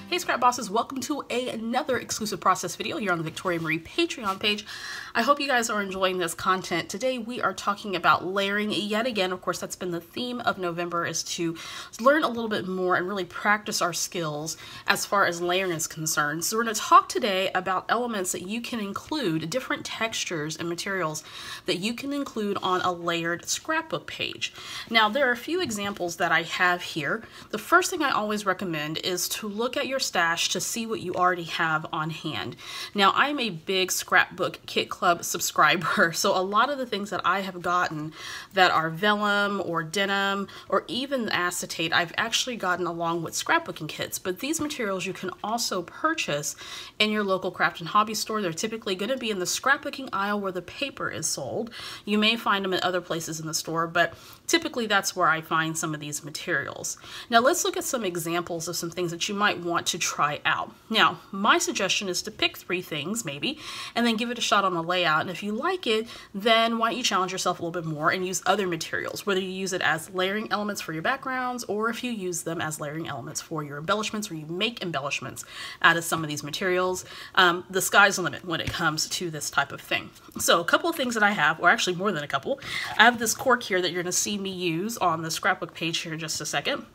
Hey Scrap Bosses, welcome to another exclusive process video here on the Victoria Marie Patreon page. I hope you guys are enjoying this content. Today we are talking about layering yet again. Of course, that's been the theme of November, is to learn a little bit more and really practice our skills as far as layering is concerned. So we're going to talk today about elements that you can include, different textures and materials that you can include on a layered scrapbook page. Now there are a few examples that I have here. The first thing I always recommend is to look at your stash to see what you already have on hand. Now I'm a big Scrapbook Kit Club subscriber, so a lot of the things that I have gotten that are vellum or denim or even acetate, I've actually gotten along with scrapbooking kits. But these materials you can also purchase in your local craft and hobby store. They're typically going to be in the scrapbooking aisle where the paper is sold. You may find them in other places in the store, but typically that's where I find some of these materials. Now let's look at some examples of some things that you might want to try out. Now my suggestion is to pick 3 things maybe and then give it a shot on the layout, and if you like it, then why don't you challenge yourself a little bit more and use other materials, whether you use it as layering elements for your backgrounds or if you use them as layering elements for your embellishments, or you make embellishments out of some of these materials. The sky's the limit when it comes to this type of thing. So a couple of things that I have, or actually more than a couple. I have this cork here that you're going to see me use on the scrapbook page here in just a second.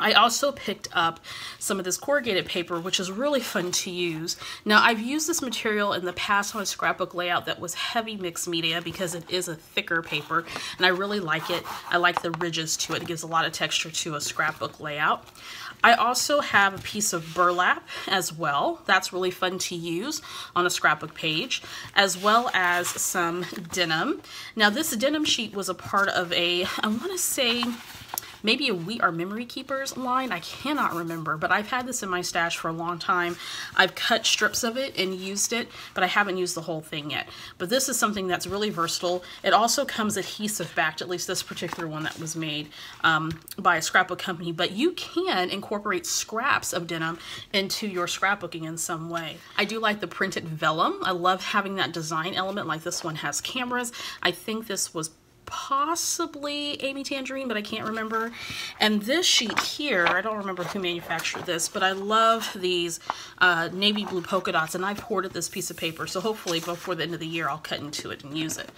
I also picked up some of this corrugated paper, which is really fun to use. Now, I've used this material in the past on a scrapbook layout that was heavy mixed media because it is a thicker paper, and I really like it. I like the ridges to it. It gives a lot of texture to a scrapbook layout. I also have a piece of burlap as well. That's really fun to use on a scrapbook page, as well as some denim. Now, this denim sheet was a part of a, I want to say, maybe a We Are Memory Keepers line. I cannot remember, but I've had this in my stash for a long time. I've cut strips of it and used it, but I haven't used the whole thing yet. But this is something that's really versatile. It also comes adhesive backed, at least this particular one that was made by a scrapbook company, but you can incorporate scraps of denim into your scrapbooking in some way. I do like the printed vellum. I love having that design element, like this one has cameras. I think this was possibly Amy Tangerine, but I can't remember. And this sheet here, I don't remember who manufactured this, but I love these navy blue polka dots, and I've hoarded this piece of paper, so hopefully before the end of the year I'll cut into it and use it.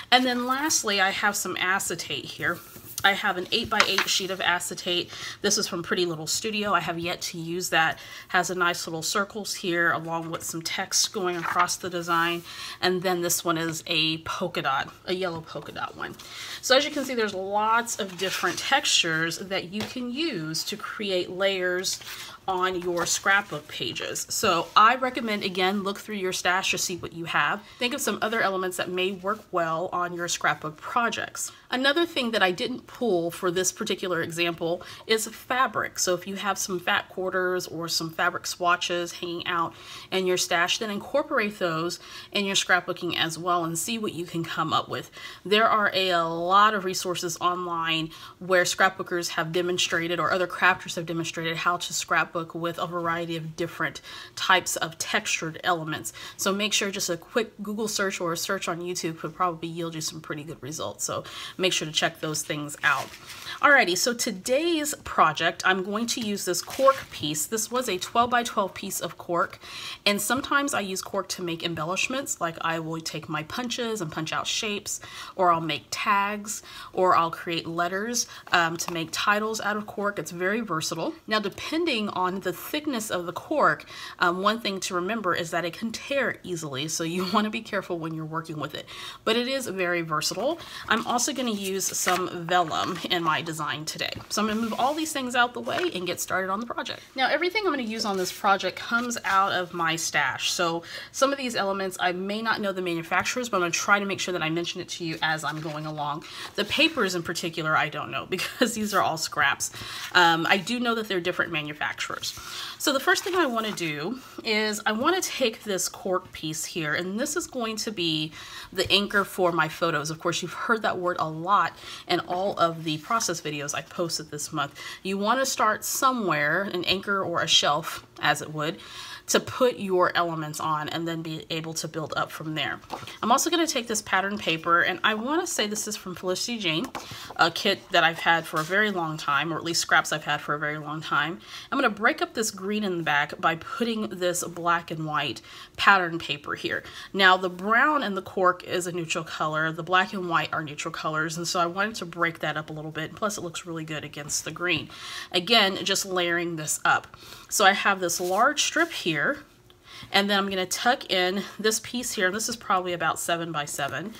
And then lastly, I have some acetate here. I have an 8x8 sheet of acetate. This is from Pretty Little Studio. I have yet to use that. Has a nice little circles here along with some text going across the design. And then this one is a polka dot, a yellow polka dot one. So as you can see, there's lots of different textures that you can use to create layers on your scrapbook pages. So I recommend, again, look through your stash to see what you have. Think of some other elements that may work well on your scrapbook projects. Another thing that I didn't pull for this particular example is fabric. So if you have some fat quarters or some fabric swatches hanging out in your stash, then incorporate those in your scrapbooking as well and see what you can come up with. There are a lot of resources online where scrapbookers have demonstrated, or other crafters have demonstrated, how to scrapbook with a variety of different types of textured elements. So make sure just a quick Google search or a search on YouTube could probably yield you some pretty good results. So make sure to check those things out. Alrighty, so today's project, I'm going to use this cork piece. This was a 12x12 piece of cork, and sometimes I use cork to make embellishments, like I will take my punches and punch out shapes, or I'll make tags, or I'll create letters to make titles out of cork. It's very versatile. Now, depending on the thickness of the cork, one thing to remember is that it can tear easily, so you want to be careful when you're working with it. But it is very versatile. I'm also going to use some vellum in my design today. So I'm going to move all these things out the way and get started on the project. Now everything I'm going to use on this project comes out of my stash. So some of these elements I may not know the manufacturers, but I'm going to try to make sure that I mention it to you as I'm going along. The papers in particular I don't know because these are all scraps. I do know that they're different manufacturers. So the first thing I want to do is I want to take this cork piece here, and this is going to be the anchor for my photos. Of course, you've heard that word a lot in all of the process videos I posted this month. You want to start somewhere, an anchor or a shelf, as it would, to put your elements on and then be able to build up from there. I'm also going to take this pattern paper, and I want to say this is from Felicity Jane, a kit that I've had for a very long time, or at least scraps I've had for a very long time. I'm going to break up this green in the back by putting this black and white pattern paper here. Now the brown and the cork is a neutral color, the black and white are neutral colors, and so I wanted to break that up a little bit, plus it looks really good against the green. Again, just layering this up. So I have this large strip here, and then I'm going to tuck in this piece here. This is probably about 7 by 7.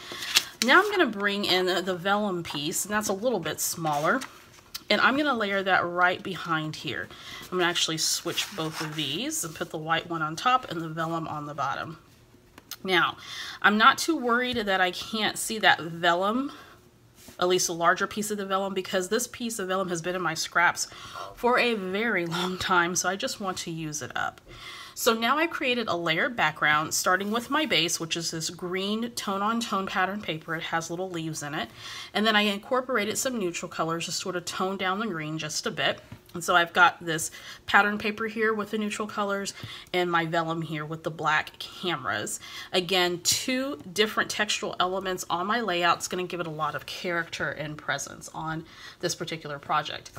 Now I'm going to bring in the vellum piece, and that's a little bit smaller, and I'm going to layer that right behind here. I'm going to actually switch both of these and put the white one on top and the vellum on the bottom. Now, I'm not too worried that I can't see that vellum, at least a larger piece of the vellum, because this piece of vellum has been in my scraps for a very long time, so I just want to use it up. So now I've created a layered background, starting with my base, which is this green tone-on-tone pattern paper. It has little leaves in it. And then I incorporated some neutral colors to sort of tone down the green just a bit. And so I've got this pattern paper here with the neutral colors and my vellum here with the black cameras. Again, 2 different textural elements on my layout. It's going to give it a lot of character and presence on this particular project.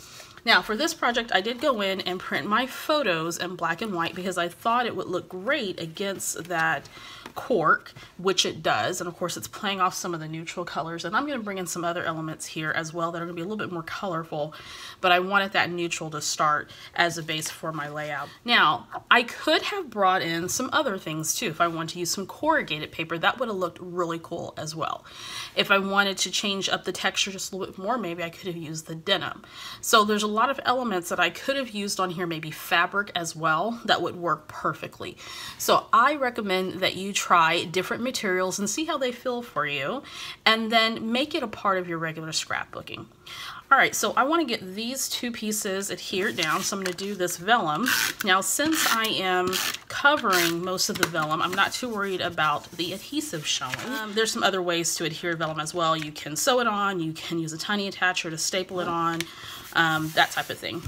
Now for this project, I did go in and print my photos in black and white because I thought it would look great against that cork, which it does, and of course it's playing off some of the neutral colors, and I'm going to bring in some other elements here as well that are going to be a little bit more colorful, but I wanted that neutral to start as a base for my layout. Now I could have brought in some other things too. If I wanted to use some corrugated paper, that would have looked really cool as well. If I wanted to change up the texture just a little bit more, maybe I could have used the denim. So there's a lot of elements that I could have used on here, maybe fabric as well, that would work perfectly. So I recommend that you try different materials and see how they feel for you, and then make it a part of your regular scrapbooking. All right, so I want to get these 2 pieces adhered down, so I'm going to do this vellum. Now, since I am covering most of the vellum, I'm not too worried about the adhesive showing. There's some other ways to adhere vellum as well. You can sew it on, you can use a tiny attacher to staple it on, that type of thing.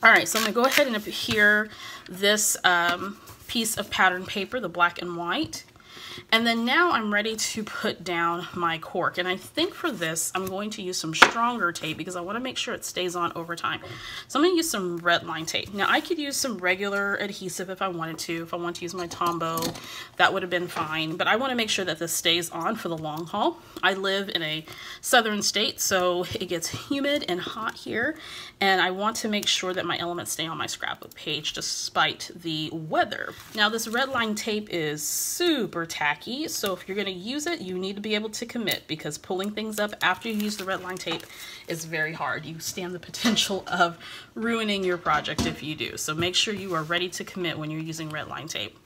All right, so I'm going to go ahead and adhere this piece of pattern paper, the black and white. And then now I'm ready to put down my cork. And I think for this, I'm going to use some stronger tape because I want to make sure it stays on over time. So I'm going to use some red line tape. Now I could use some regular adhesive if I wanted to. If I want to use my Tombow, that would have been fine. But I want to make sure that this stays on for the long haul. I live in a southern state, so it gets humid and hot here. And I want to make sure that my elements stay on my scrapbook page despite the weather. Now this red line tape is super tacky, so if you're going to use it, you need to be able to commit, because pulling things up after you use the red line tape is very hard. You stand the potential of ruining your project if you do. So make sure you are ready to commit when you're using red line tape.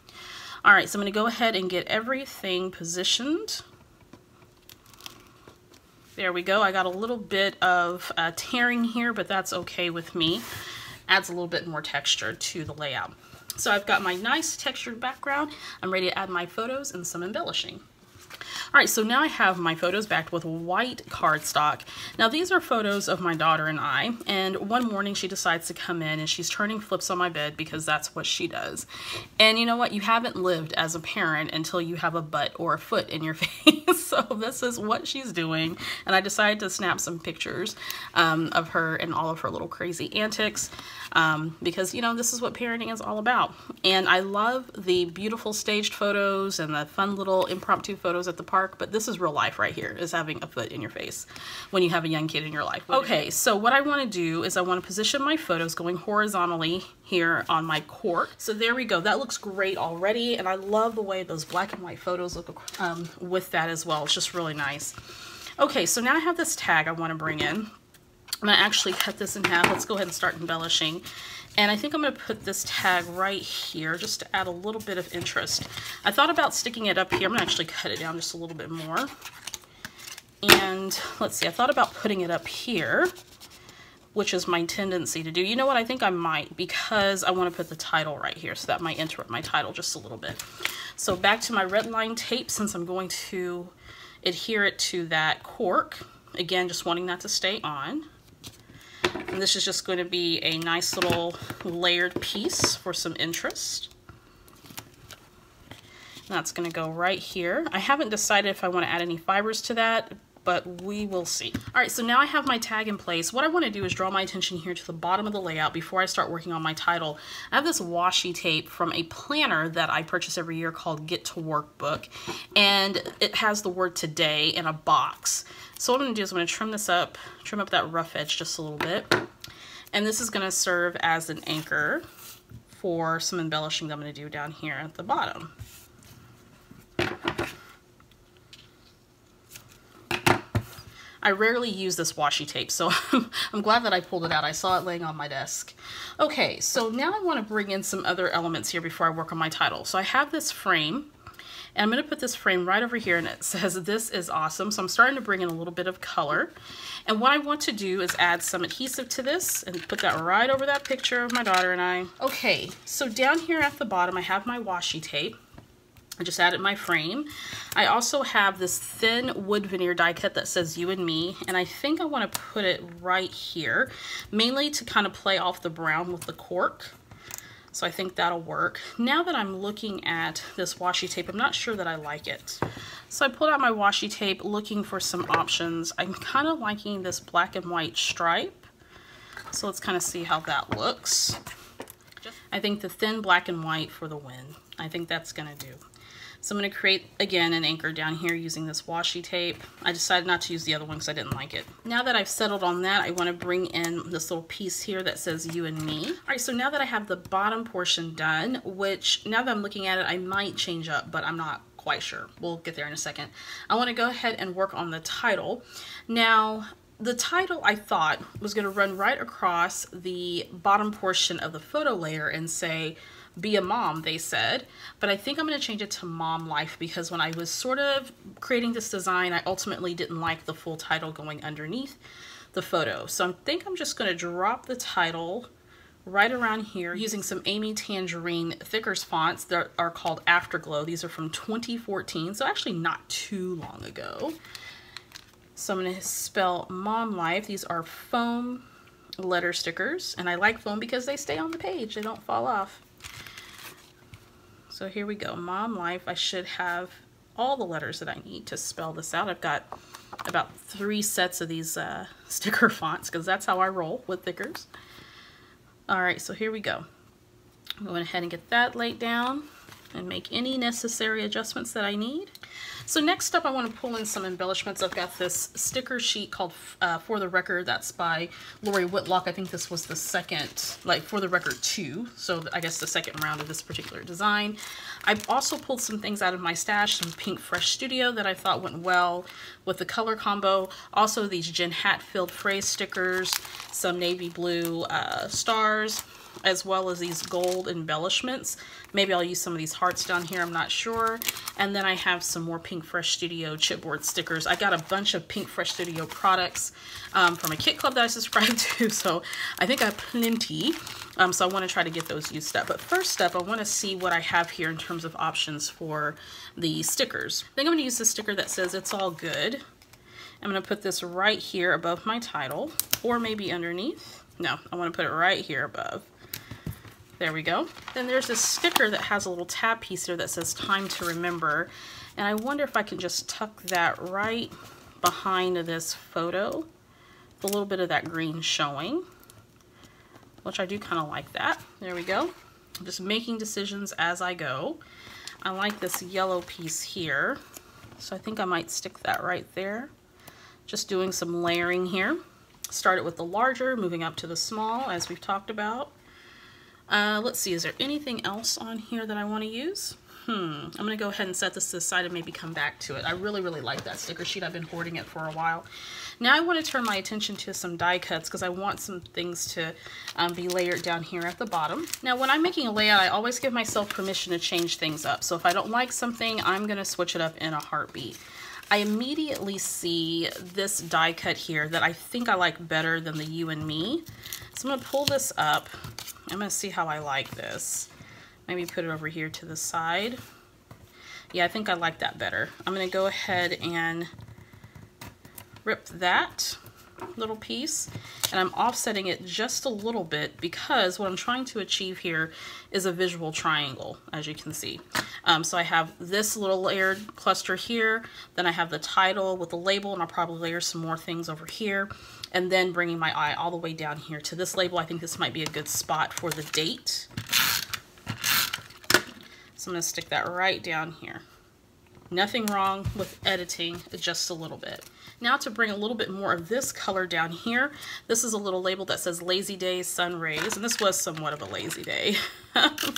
All right, so I'm going to go ahead and get everything positioned. There we go. I got a little bit of tearing here, but that's okay with me. Adds a little bit more texture to the layout. So I've got my nice textured background. I'm ready to add my photos and some embellishing. All right, so now I have my photos backed with white cardstock. Now these are photos of my daughter and I, and one morning she decides to come in and she's turning flips on my bed because that's what she does. And you know what? You haven't lived as a parent until you have a butt or a foot in your face. So this is what she's doing, and I decided to snap some pictures of her and all of her little crazy antics because, you know, this is what parenting is all about. And I love the beautiful staged photos and the fun little impromptu photos at the park, but this is real life right here, is having a foot in your face when you have a young kid in your life. Okay, so what I want to do is I want to position my photos going horizontally here on my cork. So there we go. That looks great already, and I love the way those black and white photos look with that as well. It's just really nice. Okay, so now I have this tag I want to bring in. I'm going to actually cut this in half. Let's go ahead and start embellishing. And I think I'm going to put this tag right here just to add a little bit of interest. I thought about sticking it up here. I'm going to actually cut it down just a little bit more. And let's see, I thought about putting it up here, which is my tendency to do. You know what? I think I might, because I want to put the title right here, so that might interrupt my title just a little bit. So back to my red line tape, since I'm going to adhere it to that cork. Again, just wanting that to stay on. And this is just going to be a nice little layered piece for some interest. That's gonna go right here. I haven't decided if I want to add any fibers to that, but we will see. All right, so now I have my tag in place. What I want to do is draw my attention here to the bottom of the layout before I start working on my title. I have this washi tape from a planner that I purchase every year called Get to Work Book, and it has the word today in a box. So what I'm gonna do is I'm gonna trim this up, trim up that rough edge just a little bit, and this is gonna serve as an anchor for some embellishing that I'm gonna do down here at the bottom. I rarely use this washi tape, so I'm glad that I pulled it out. I saw it laying on my desk. Okay, so now I want to bring in some other elements here before I work on my title. So I have this frame, and I'm going to put this frame right over here, and it says, "This is awesome." So I'm starting to bring in a little bit of color. And what I want to do is add some adhesive to this and put that right over that picture of my daughter and I. Okay, so down here at the bottom, I have my washi tape. I just added my frame. I also have this thin wood veneer die cut that says "You and Me," and I think I want to put it right here, mainly to kind of play off the brown with the cork. So I think that'll work. Now that I'm looking at this washi tape, I'm not sure that I like it. So I pulled out my washi tape looking for some options. I'm kind of liking this black and white stripe. So let's kind of see how that looks. I think the thin black and white for the win. I think that's gonna do. So I'm going to create, again, an anchor down here using this washi tape. I decided not to use the other one because I didn't like it. Now that I've settled on that, I want to bring in this little piece here that says "You and Me." All right, so now that I have the bottom portion done, which now that I'm looking at it, I might change up, but I'm not quite sure. We'll get there in a second. I want to go ahead and work on the title. Now, the title I thought was going to run right across the bottom portion of the photo layer and say, "Be a mom," they said, but I think I'm going to change it to "Mom Life," because when I was sort of creating this design, I ultimately didn't like the full title going underneath the photo. So I think I'm just going to drop the title right around here using some Amy Tangerine Thickers fonts that are called Afterglow. These are from 2014, so actually not too long ago. So I'm going to spell "Mom Life." These are foam letter stickers, and I like foam because they stay on the page. They don't fall off. So here we go, "Mom Life." I should have all the letters that I need to spell this out. I've got about 3 sets of these sticker fonts because that's how I roll with Thickers. All right, so here we go. I'm going ahead and get that laid down and make any necessary adjustments that I need. So next up, I want to pull in some embellishments. I've got this sticker sheet called For the Record. That's by Lori Whitlock. I think this was the second, like For the Record 2. So I guess the second round of this particular design. I've also pulled some things out of my stash, some Pink Fresh Studio that I thought went well with the color combo. Also these Jen Hatfield phrase stickers, some navy blue stars, as well as these gold embellishments. Maybe I'll use some of these hearts down here, I'm not sure. And then I have some more Pink Fresh Studio chipboard stickers. I got a bunch of Pink Fresh Studio products from a kit club that I subscribe to, so I think I have plenty. So I want to try to get those used up. But first up, I want to see what I have here in terms of options for the stickers. I think I'm going to use the sticker that says "It's All Good." I'm going to put this right here above my title, or maybe underneath. No, I want to put it right here above. There we go. Then there's this sticker that has a little tab piece here that says "Time to Remember." And I wonder if I can just tuck that right behind this photo. A little bit of that green showing, which I do kind of like that. There we go. I'm just making decisions as I go. I like this yellow piece here, so I think I might stick that right there. Just doing some layering here. Started with the larger, moving up to the small, as we've talked about. Let's see, is there anything else on here that I want to use? I'm going to go ahead and set this to the side and maybe come back to it. I really, really like that sticker sheet. I've been hoarding it for a while. Now I want to turn my attention to some die cuts because I want some things to be layered down here at the bottom. Now when I'm making a layout, I always give myself permission to change things up. So if I don't like something, I'm going to switch it up in a heartbeat. I immediately see this die cut here that I think I like better than the "You and Me." So I'm going to pull this up. I'm going to see how I like this. Maybe put it over here to the side. Yeah, I think I like that better. I'm going to go ahead and rip that little piece, and I'm offsetting it just a little bit because what I'm trying to achieve here is a visual triangle, as you can see. So I have this little layered cluster here, then I have the title with the label, and I'll probably layer some more things over here, and then bringing my eye all the way down here to this label. I think this might be a good spot for the date. So I'm going to stick that right down here. Nothing wrong with editing just a little bit. Now to bring a little bit more of this color down here, this is a little label that says Lazy Day Sun Rays, and this was somewhat of a lazy day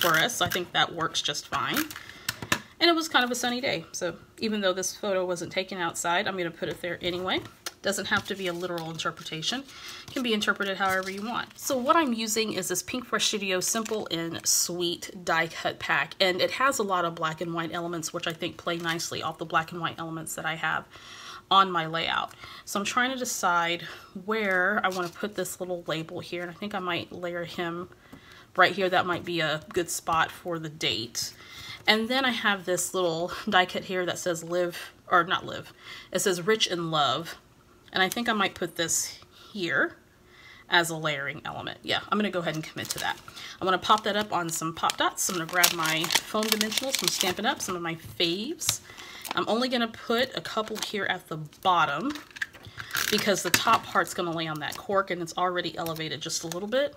for us, so I think that works just fine. And it was kind of a sunny day, so even though this photo wasn't taken outside, I'm going to put it there anyway. Doesn't have to be a literal interpretation. It can be interpreted however you want. So what I'm using is this Pinkfresh Studio Simple and Sweet die cut pack, and it has a lot of black and white elements which I think play nicely off the black and white elements that I have on my layout. So I'm trying to decide where I want to put this little label here, and I think I might layer him right here. That might be a good spot for the date. And then I have this little die cut here that says live, or not live, it says Rich in Love. And I think I might put this here as a layering element. Yeah, I'm going to go ahead and commit to that. I'm going to pop that up on some pop dots. I'm going to grab my foam dimensionals from Stampin' Up, some of my faves. I'm only going to put a couple here at the bottom because the top part's going to lay on that cork and it's already elevated just a little bit.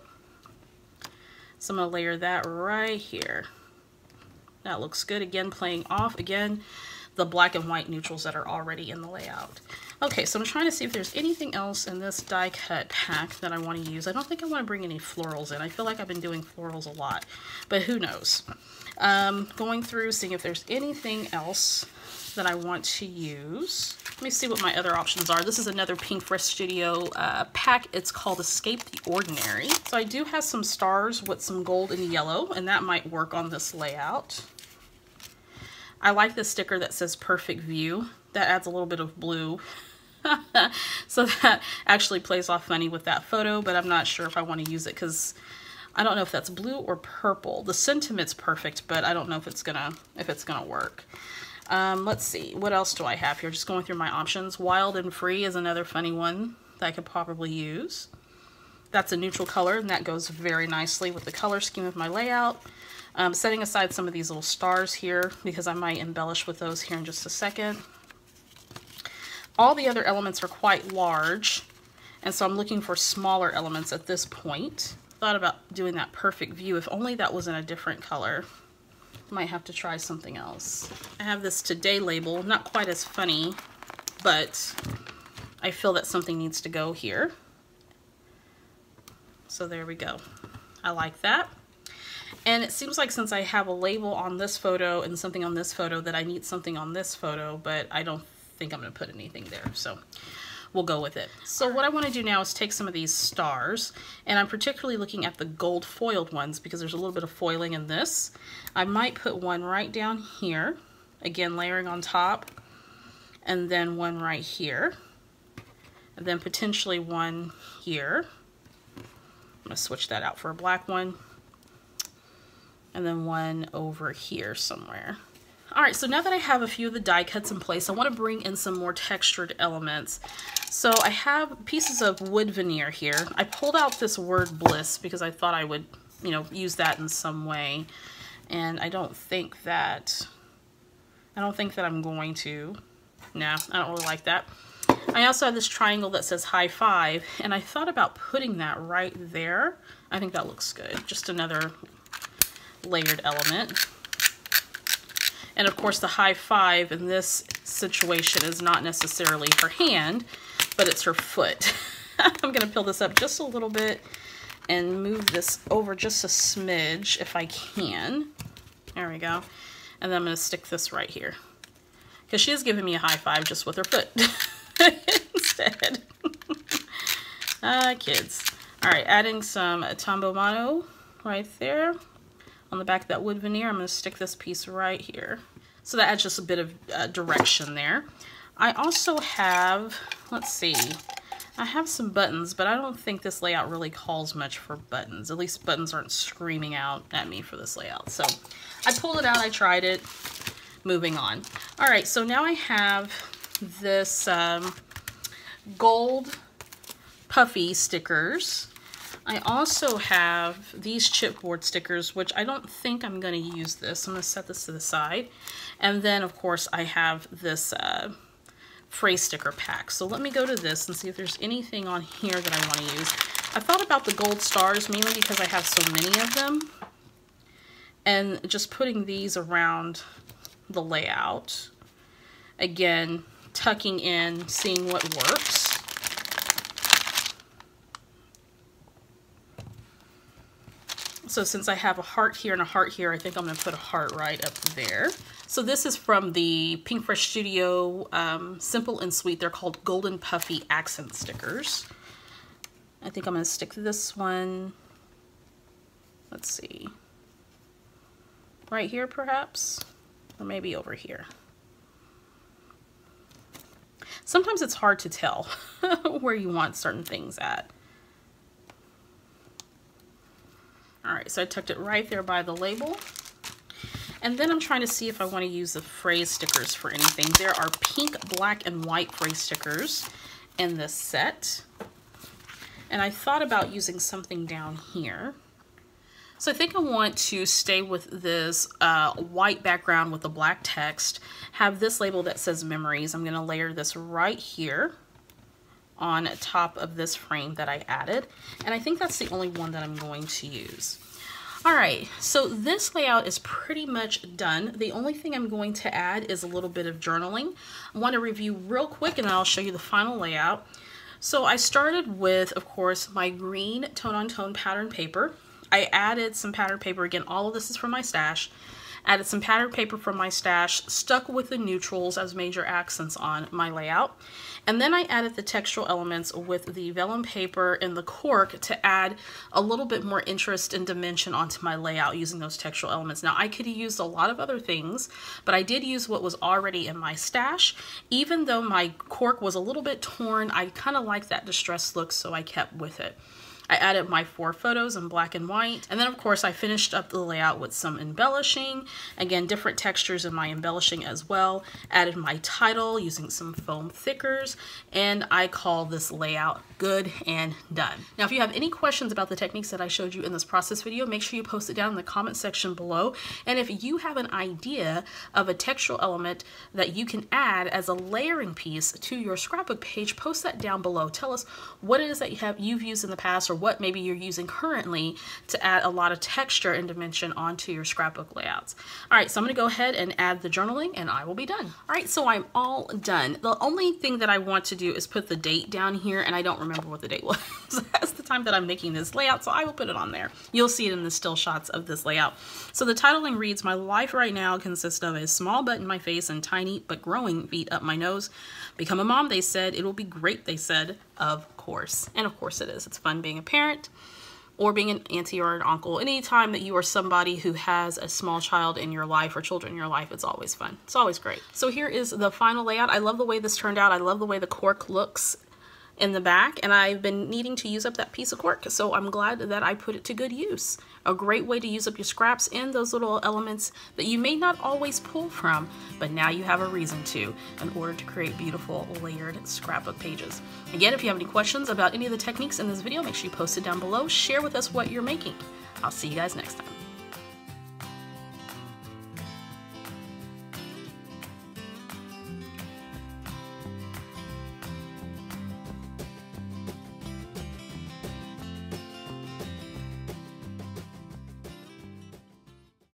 So I'm going to layer that right here. That looks good. Again, playing off, again, the black and white neutrals that are already in the layout. Okay, so I'm trying to see if there's anything else in this die cut pack that I want to use. I don't think I want to bring any florals in. I feel like I've been doing florals a lot, but who knows. Going through, seeing if there's anything else that I want to use. Let me see what my other options are. This is another Pinkfresh Studio pack. It's called Escape the Ordinary. So I do have some stars with some gold and yellow, and that might work on this layout. I like this sticker that says Perfect View. That adds a little bit of blue. So that actually plays off funny with that photo, but I'm not sure if I want to use it because I don't know if that's blue or purple. The sentiment's perfect, but I don't know if it's gonna work. Let's see, what else do I have here? Just going through my options. Wild and Free is another funny one that I could probably use. That's a neutral color, and that goes very nicely with the color scheme of my layout. Setting aside some of these little stars here because I might embellish with those here in just a second. All the other elements are quite large, and so I'm looking for smaller elements at this point. Thought about doing that Perfect View. If only that was in a different color. Might have to try something else. I have this Today label, not quite as funny, but I feel that something needs to go here. So there we go. I like that. And it seems like since I have a label on this photo and something on this photo that I need something on this photo, but I don't think I'm going to put anything there. So we'll go with it. So what I want to do now is take some of these stars, and I'm particularly looking at the gold foiled ones because there's a little bit of foiling in this. I might put one right down here, again layering on top, and then one right here, and then potentially one here. I'm going to switch that out for a black one, and then one over here somewhere. All right, so now that I have a few of the die cuts in place, I want to bring in some more textured elements. So I have pieces of wood veneer here. I pulled out this word bliss because I thought I would, you know, use that in some way. And I don't think that I'm going to. No, I don't really like that. I also have this triangle that says high five, and I thought about putting that right there. I think that looks good. Just another layered element. And of course the high five in this situation is not necessarily her hand, but it's her foot. I'm going to peel this up just a little bit and move this over just a smidge if I can. There we go. And then I'm going to stick this right here. Because she is giving me a high five just with her foot instead. Kids. Alright, adding some Tombow Mono right there. On the back of that wood veneer, I'm going to stick this piece right here. So that adds just a bit of direction there. I also have, let's see, I have some buttons, but I don't think this layout really calls much for buttons. At least buttons aren't screaming out at me for this layout. So I pulled it out, I tried it, moving on. All right, so now I have this gold puffy stickers. I also have these chipboard stickers, which I don't think I'm going to use this. I'm going to set this to the side. And then, of course, I have this phrase sticker pack. So let me go to this and see if there's anything on here that I want to use. I thought about the gold stars mainly because I have so many of them. And just putting these around the layout. Again, tucking in, seeing what works. So since I have a heart here and a heart here, I think I'm going to put a heart right up there. So this is from the Pinkfresh Studio Simple and Sweet. They're called Golden Puffy Accent Stickers. I think I'm going to stick this one, let's see, right here perhaps, or maybe over here. Sometimes it's hard to tell where you want certain things at. All right, so I tucked it right there by the label. And then I'm trying to see if I want to use the phrase stickers for anything. There are pink, black, and white phrase stickers in this set. And I thought about using something down here. So I think I want to stay with this white background with the black text, have this label that says memories. I'm going to layer this right here on top of this frame that I added. And I think that's the only one that I'm going to use. All right, so this layout is pretty much done. The only thing I'm going to add is a little bit of journaling. I want to review real quick and then I'll show you the final layout. So I started with, of course, my green tone-on-tone pattern paper. I added some pattern paper. Again, all of this is from my stash. Added some pattern paper from my stash, stuck with the neutrals as major accents on my layout. And then I added the textural elements with the vellum paper and the cork to add a little bit more interest and dimension onto my layout using those textural elements. Now, I could have used a lot of other things, but I did use what was already in my stash. Even though my cork was a little bit torn, I kind of like that distressed look, so I kept with it. I added my 4 photos in black and white. And then of course I finished up the layout with some embellishing. Again, different textures in my embellishing as well. Added my title using some foam thickers. And I call this layout good and done. Now, if you have any questions about the techniques that I showed you in this process video, make sure you post it down in the comment section below. And if you have an idea of a textural element that you can add as a layering piece to your scrapbook page, post that down below. Tell us what it is that you've used in the past, or what maybe you're using currently to add a lot of texture and dimension onto your scrapbook layouts. All right, so I'm gonna go ahead and add the journaling and I will be done. All right, so I'm all done. The only thing that I want to do is put the date down here, and I don't remember what the date was. That's the time that I'm making this layout, so I will put it on there. You'll see it in the still shots of this layout. So the titling reads, "My life right now consists of a small butt in my face and tiny but growing feet up my nose. Become a mom, they said. It will be great, they said. Of course." And of course it is. It's fun being a parent or being an auntie or an uncle. Anytime that you are somebody who has a small child in your life or children in your life, it's always fun. It's always great. So here is the final layout. I love the way this turned out. I love the way the cork looks in the back, and I've been needing to use up that piece of cork, so I'm glad that I put it to good use. A great way to use up your scraps and those little elements that you may not always pull from, but now you have a reason to in order to create beautiful layered scrapbook pages. Again, if you have any questions about any of the techniques in this video, make sure you post it down below. Share with us what you're making. I'll see you guys next time.